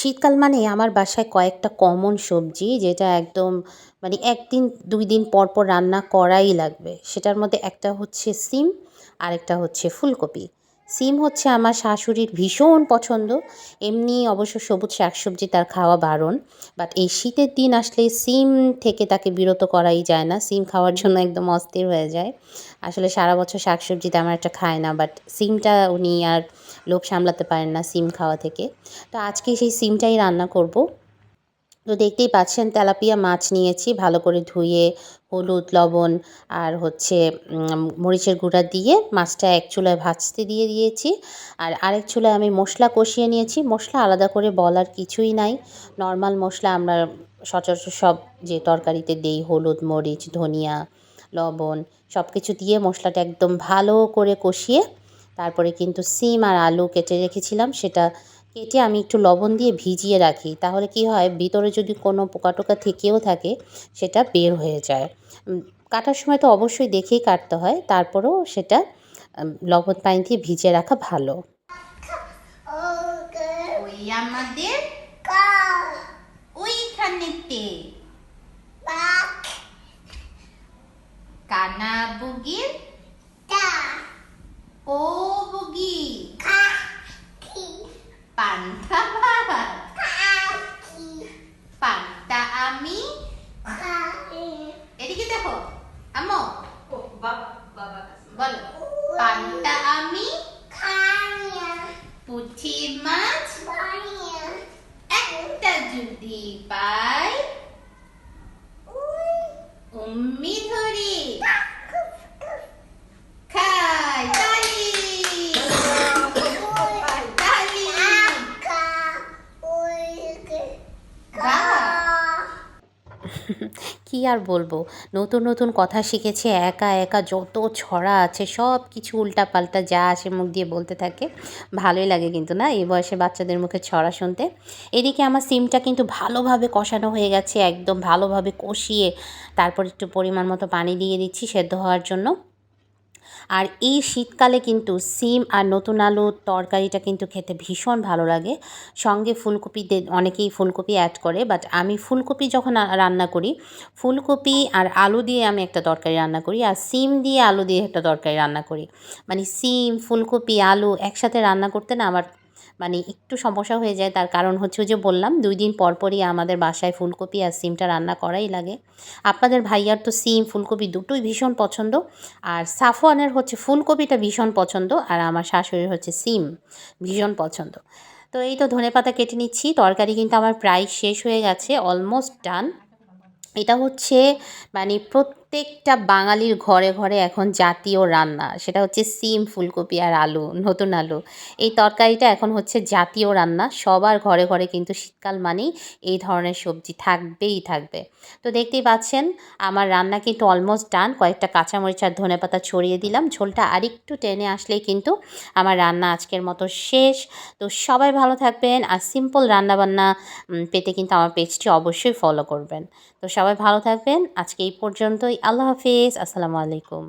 শীতকাল মানে আমার বাসায় কয়েকটা কমন সবজি যেটা একদম মানে ১ দিন ২ দিন পর, পর রান্না করাই লাগবে। সেটার মধ্যে একটা হচ্ছে সিম, আরেকটা হচ্ছে ফুলকপি। সিম হচ্ছে আমার শাশুড়ির ভীষণ পছন্দ। এমনি অবশ্য সবুজ শাকসবজি তার খাওয়া বারণ। বাট এই শীতের দিন আসলে সিম থেকে তাকে বিরত করাই যায় না। সিম খাওয়ার জন্য একদম অস্থির হয়ে যায়। আসলে সারা বছর শাকসবজি তেমন একটা খায় না। বাট সিমটা উনি আর লোভ সামলাতে পারেন না সিম খাওয়া থেকে। তো আজকে সেই সিমটাই রান্না করব। তো দেখতেই পাচ্ছেন তেলাপিয়া মাছ নিয়েছি ভালো করে ধুয়ে হলুদ লবণ আর হচ্ছে মরিচের গুঁড়া দিয়ে মাছটা এক চুলায় ভাজতে দিয়ে দিয়েছি। আর আরেক চুলায় আমি মশলা কষিয়ে নিয়েছি। মশলা আলাদা করে বলার কিছুই নাই। নর্মাল মশলা আমরা সচরাচর সব যে তরকারিতে দেই হলুদ মরিচ ধনিয়া লবণ সব কিছু দিয়ে মশলাটা একদম ভালো করে কষিয়ে তারপরে কিন্তু সিম আর আলু কেটে রেখেছিলাম সেটা কেটে আমি একটু লবণ দিয়ে ভিজিয়ে রাখি। তাহলে কি হয় ভিতরে যদি কোনো পোকা টোকা থেকেও থাকে সেটা বের হয়ে যায়। কাটার সময় তো অবশ্যই দেখেই কাটতে হয়। তারপরেও সেটা লবণ পানি দিয়ে ভিজিয়ে রাখা ভালো। ওই আমাদের ওইখানেতে কানা বুগির ও বুগি পান্তা ভাত পান্তা আমি এদিকে দেখো আম্মু বলো পান্তা আমি পুঁটি মাছ একটা যদি পাই উম্মি ধরি খাই তালি তালি গা কি আর বলবো নতুন নতুন কথা শিখেছে একা একা যত ছড়া আছে সব কিছু উল্টাপাল্টা যা আসে মুখ দিয়ে বলতে থাকে। ভালোই লাগে কিন্তু না এই বয়সে বাচ্চাদের মুখে ছড়া শুনতে। এদিকে আমার সিমটা কিন্তু ভালোভাবে কষানো হয়ে গেছে একদম ভালোভাবে কষিয়ে তারপর একটু পরিমাণ মতো পানি দিয়ে দিচ্ছি সেদ্ধ হওয়ার জন্য। আর এই শীতকালে কিন্তু সিম আর নতুন আলুর তরকারিটা কিন্তু খেতে ভীষণ ভালো লাগে। সঙ্গে ফুলকপি অনেকেই ফুলকপি অ্যাড করে বাট আমি ফুলকপি যখন রান্না করি ফুলকপি আর আলু দিয়ে আমি একটা তরকারি রান্না করি আর সিম দিয়ে আলু দিয়ে একটা তরকারি রান্না করি। মানে সিম ফুলকপি আলু একসাথে রান্না করতে না আমার মানে একটু সমস্যা হয়ে যায়। তার কারণ হচ্ছে ওই যে বললাম ২ দিন পর পরই আমাদের বাসায় ফুলকপি আর সিমটা রান্না করাই লাগে। আপনাদের ভাইয়ার তো সিম ফুলকপি দুটোই ভীষণ পছন্দ। আর সাফওয়ানের হচ্ছে ফুলকপিটা ভীষণ পছন্দ আর আমার শাশুড়ির হচ্ছে সিম ভীষণ পছন্দ। তো এই তো ধনেপাতা কেটে নিচ্ছি তরকারি কিন্তু আমার প্রায় শেষ হয়ে গেছে অলমোস্ট ডান। এটা হচ্ছে মানে প্রত্যেকটা বাঙালির ঘরে ঘরে এখন জাতীয় রান্না সেটা হচ্ছে সিম ফুলকপি আর আলু নতুন আলু। এই তরকারিটা এখন হচ্ছে জাতীয় রান্না সবার ঘরে ঘরে কিন্তু শীতকাল মানেই এই ধরনের সবজি থাকবেই থাকবে। তো দেখতেই পাচ্ছেন আমার রান্না কিন্তু অলমোস্ট ডান। কয়েকটা কাঁচামরিচ আর ধনেপাতা ছড়িয়ে দিলাম ঝোলটা আরেকটু টেনে আসলেই কিন্তু আমার রান্না আজকের মতো শেষ। তো সবাই ভালো থাকবেন আর সিম্পল রান্নাবান্না পেতে কিন্তু আমার পেজটি অবশ্যই ফলো করবেন। তো সবাই ভালো থাকবেন আজকে এই পর্যন্তই। আল্লাহ হাফিজ আসসালামু আলাইকুম।